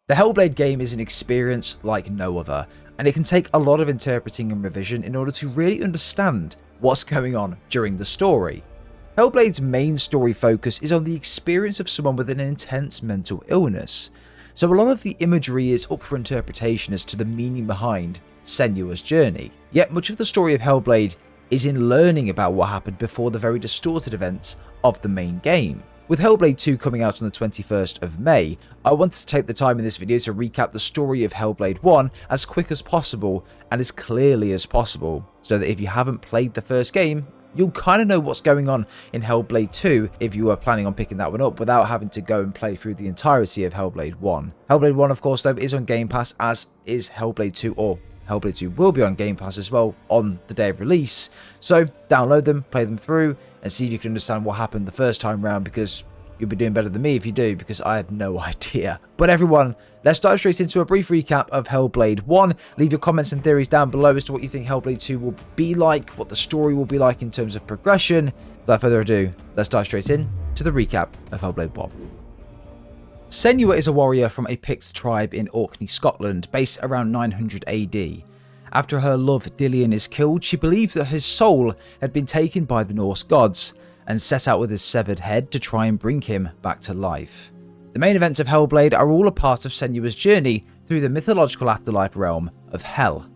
The Hellblade game is an experience like no other, and it can take a lot of interpreting and revision in order to really understand what's going on during the story. Hellblade's main story focus is on the experience of someone with an intense mental illness, so a lot of the imagery is up for interpretation as to the meaning behind Senua's journey. Yet much of the story of Hellblade is in learning about what happened before the very distorted events of the main game. With Hellblade 2 coming out on the 21st of May, I wanted to take the time in this video to recap the story of Hellblade 1 as quick as possible and as clearly as possible, so that if you haven't played the first game, you'll kind of know what's going on in Hellblade 2 if you are planning on picking that one up without having to go and play through the entirety of Hellblade 1. Hellblade 1, of course, though, is on Game Pass, as is Hellblade 2, or Hellblade 2 will be on Game Pass as well on the day of release. So download them, play them through, and see if you can understand what happened the first time round, because you'll be doing better than me if you do, because I had no idea. But everyone, let's dive straight into a brief recap of Hellblade 1. Leave your comments and theories down below as to what you think Hellblade 2 will be like, what the story will be like in terms of progression. Without further ado, let's dive straight in to the recap of Hellblade 1. Senua is a warrior from a Pict tribe in Orkney, Scotland, based around 900 AD. After her love Dillion is killed, she believes that his soul had been taken by the Norse gods, and set out with his severed head to try and bring him back to life. The main events of Hellblade are all a part of Senua's journey through the mythological afterlife realm of Hell.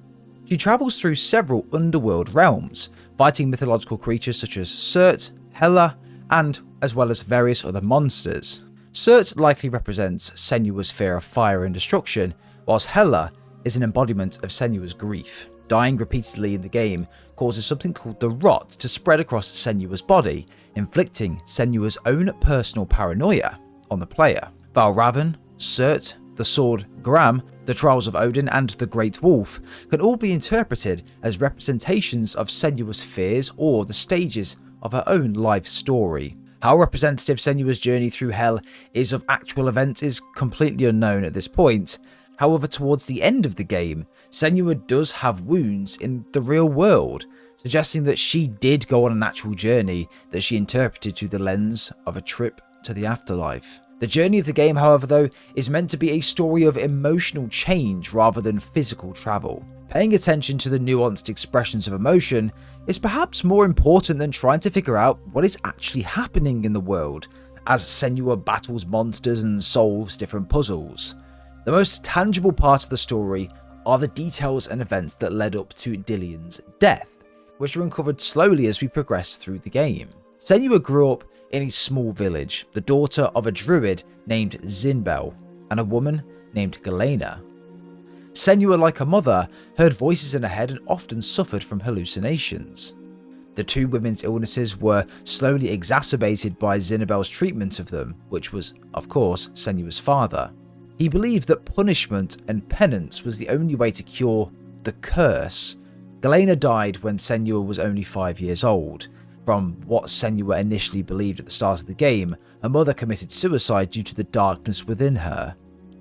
She travels through several underworld realms, fighting mythological creatures such as Surt, Hela, and as well as various other monsters. Surt likely represents Senua's fear of fire and destruction, whilst Hela is an embodiment of Senua's grief. Dying repeatedly in the game causes something called the rot to spread across Senua's body, inflicting Senua's own personal paranoia on the player. Valravn, Surt, the Sword Gram, the Trials of Odin, and the Great Wolf can all be interpreted as representations of Senua's fears or the stages of her own life story. How representative Senua's journey through hell is of actual events is completely unknown at this point. However, towards the end of the game, Senua does have wounds in the real world, suggesting that she did go on an actual journey that she interpreted through the lens of a trip to the afterlife. The journey of the game, however, though, is meant to be a story of emotional change rather than physical travel. Paying attention to the nuanced expressions of emotion is perhaps more important than trying to figure out what is actually happening in the world, as Senua battles monsters and solves different puzzles. The most tangible part of the story are the details and events that led up to Dillion's death, which are uncovered slowly as we progress through the game. Senua grew up in a small village, the daughter of a druid named Zinbel and a woman named Galena. Senua, like her mother, heard voices in her head and often suffered from hallucinations. The two women's illnesses were slowly exacerbated by Zinbel's treatment of them, which was, of course, Senua's father. He believed that punishment and penance was the only way to cure the curse. Galena died when Senua was only 5 years old. From what Senua initially believed at the start of the game, her mother committed suicide due to the darkness within her.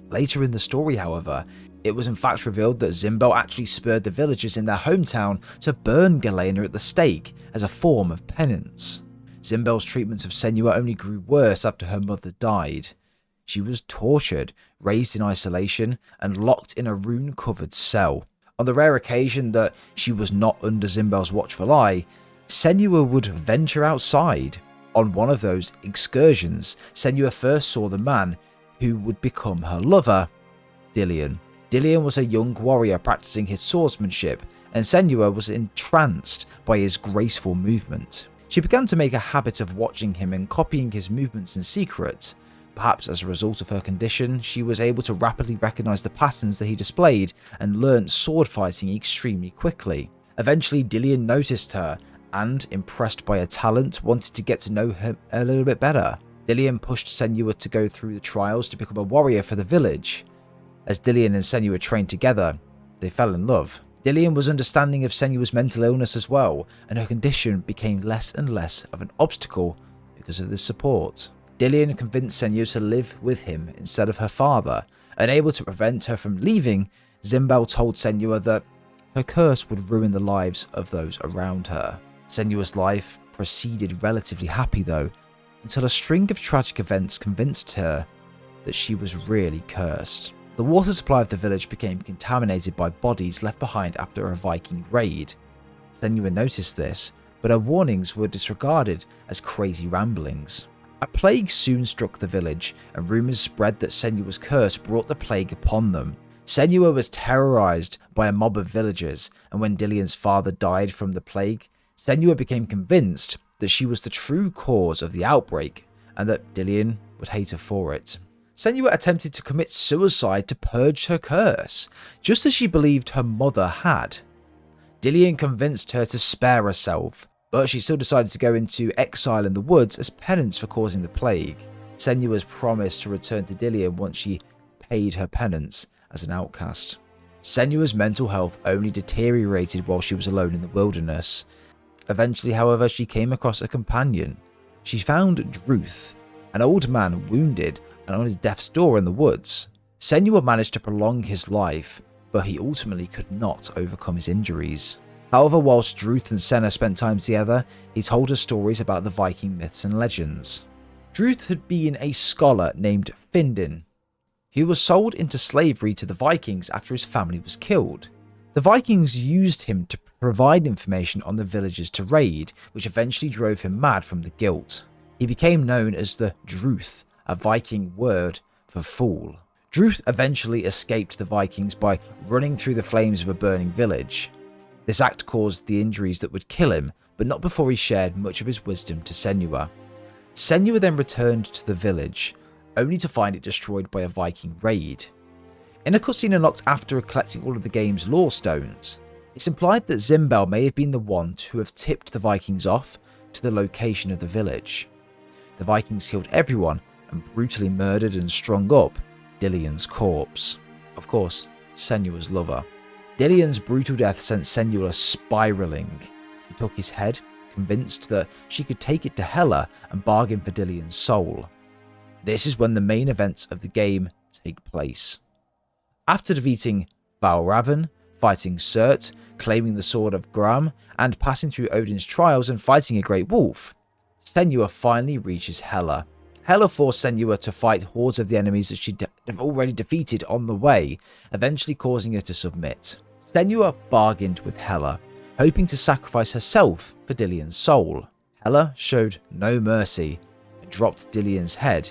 Later in the story, however, it was in fact revealed that Zinbel actually spurred the villagers in their hometown to burn Galena at the stake as a form of penance. Zinbel's treatment of Senua only grew worse after her mother died. She was tortured, raised in isolation, and locked in a rune-covered cell. On the rare occasion that she was not under Zinbel's watchful eye, Senua would venture outside. On one of those excursions, Senua first saw the man who would become her lover, Dillion. Dillion was a young warrior practicing his swordsmanship, and Senua was entranced by his graceful movement. She began to make a habit of watching him and copying his movements in secret. Perhaps as a result of her condition, she was able to rapidly recognize the patterns that he displayed and learnt sword fighting extremely quickly. Eventually, Dillion noticed her and, impressed by her talent, wanted to get to know her a little bit better. Dillion pushed Senua to go through the trials to become a warrior for the village. As Dillion and Senua trained together, they fell in love. Dillion was understanding of Senua's mental illness as well, and her condition became less and less of an obstacle because of this support. Dillion convinced Senua to live with him instead of her father. Unable to prevent her from leaving, Zinbel told Senua that her curse would ruin the lives of those around her. Senua's life proceeded relatively happy though, until a string of tragic events convinced her that she was really cursed. The water supply of the village became contaminated by bodies left behind after a Viking raid. Senua noticed this, but her warnings were disregarded as crazy ramblings. A plague soon struck the village, and rumours spread that Senua's curse brought the plague upon them. Senua was terrorised by a mob of villagers, and when Dillion's father died from the plague, Senua became convinced that she was the true cause of the outbreak, and that Dillion would hate her for it. Senua attempted to commit suicide to purge her curse, just as she believed her mother had. Dillion convinced her to spare herself, but she still decided to go into exile in the woods as penance for causing the plague. Senua's promised to return to Dillion once she paid her penance as an outcast. Senua's mental health only deteriorated while she was alone in the wilderness. Eventually, however, she came across a companion. She found Druth, an old man wounded and on death's door in the woods. Senua managed to prolong his life, but he ultimately could not overcome his injuries. However, whilst Druth and Senna spent time together, he told her stories about the Viking myths and legends. Druth had been a scholar named Findin. He was sold into slavery to the Vikings after his family was killed. The Vikings used him to provide information on the villages to raid, which eventually drove him mad from the guilt. He became known as the Druth, a Viking word for fool. Druth eventually escaped the Vikings by running through the flames of a burning village. This act caused the injuries that would kill him, but not before he shared much of his wisdom to Senua. Senua then returned to the village, only to find it destroyed by a Viking raid. In a cutscene unlocked after collecting all of the game's lore stones, it's implied that Zimbel may have been the one to have tipped the Vikings off to the location of the village. The Vikings killed everyone and brutally murdered and strung up Dillion's corpse. Of course, Senua's lover. Dillion's brutal death sent Senua spiralling. He took his head, convinced that she could take it to Hela and bargain for Dillion's soul. This is when the main events of the game take place. After defeating Valravan, fighting Surt, claiming the sword of Gram, and passing through Odin's trials and fighting a great wolf, Senua finally reaches Hela. Hela forced Senua to fight hordes of the enemies that she'd already defeated on the way, eventually causing her to submit. Senua bargained with Hela, hoping to sacrifice herself for Dillion's soul. Hela showed no mercy and dropped Dillion's head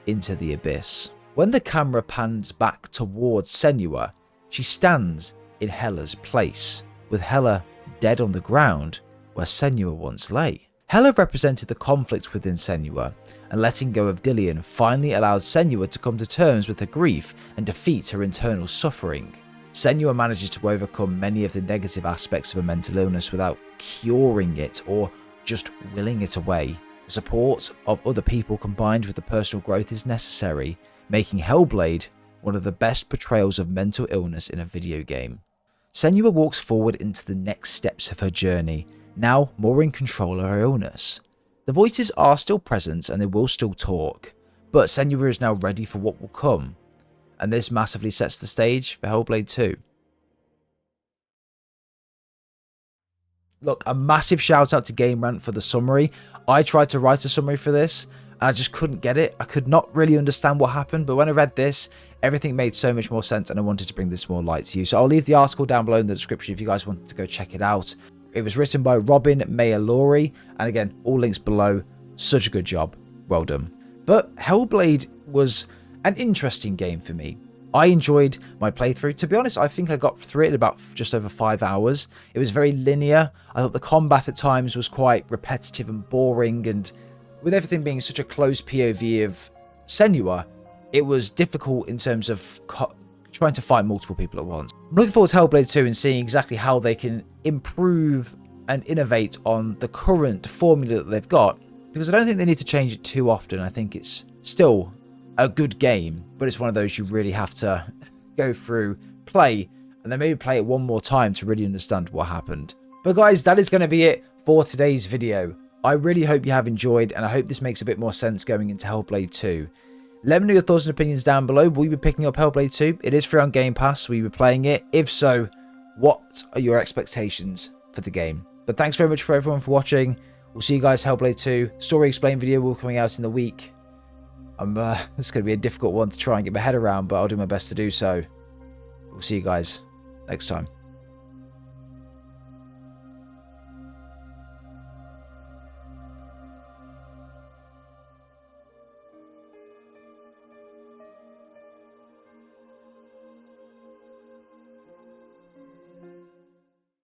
into the abyss. When the camera pans back towards Senua, she stands in Hela's place, with Hela dead on the ground where Senua once lay. Hela represented the conflict within Senua, and letting go of Dillion finally allowed Senua to come to terms with her grief and defeat her internal suffering. Senua manages to overcome many of the negative aspects of a mental illness without curing it or just willing it away. The support of other people combined with the personal growth is necessary, making Hellblade one of the best portrayals of mental illness in a video game. Senua walks forward into the next steps of her journey, now more in control of her illness. The voices are still present and they will still talk, but Senua is now ready for what will come, and this massively sets the stage for Hellblade 2. Look, a massive shout out to Game Rant for the summary. I tried to write a summary for this, and I just couldn't get it. I could not really understand what happened, but when I read this, everything made so much more sense, and I wanted to bring this more light to you. So I'll leave the article down below in the description if you guys wanted to go check it out. It was written by Robin Mayalori, and again, all links below. Such a good job. Well done. But Hellblade was an interesting game for me. I enjoyed my playthrough. To be honest, I think I got through it in about just over 5 hours. It was very linear. I thought the combat at times was quite repetitive and boring, and with everything being such a close POV of Senua, it was difficult in terms of trying to fight multiple people at once. I'm looking forward to Hellblade 2 and seeing exactly how they can improve and innovate on the current formula that they've got, because I don't think they need to change it too often. I think it's still a good game, but it's one of those you really have to go through, play, and then maybe play it one more time to really understand what happened. But guys, that is going to be it for today's video. I really hope you have enjoyed, and I hope this makes a bit more sense going into Hellblade 2. Let me know your thoughts and opinions down below. Will you be picking up Hellblade 2? It is free on Game Pass. Will you be playing it? If so, what are your expectations for the game? But thanks very much for everyone for watching. We'll see you guys Hellblade 2. Story Explained video will be coming out in the week. It's going to be a difficult one to try and get my head around, but I'll do my best to do so. We'll see you guys next time.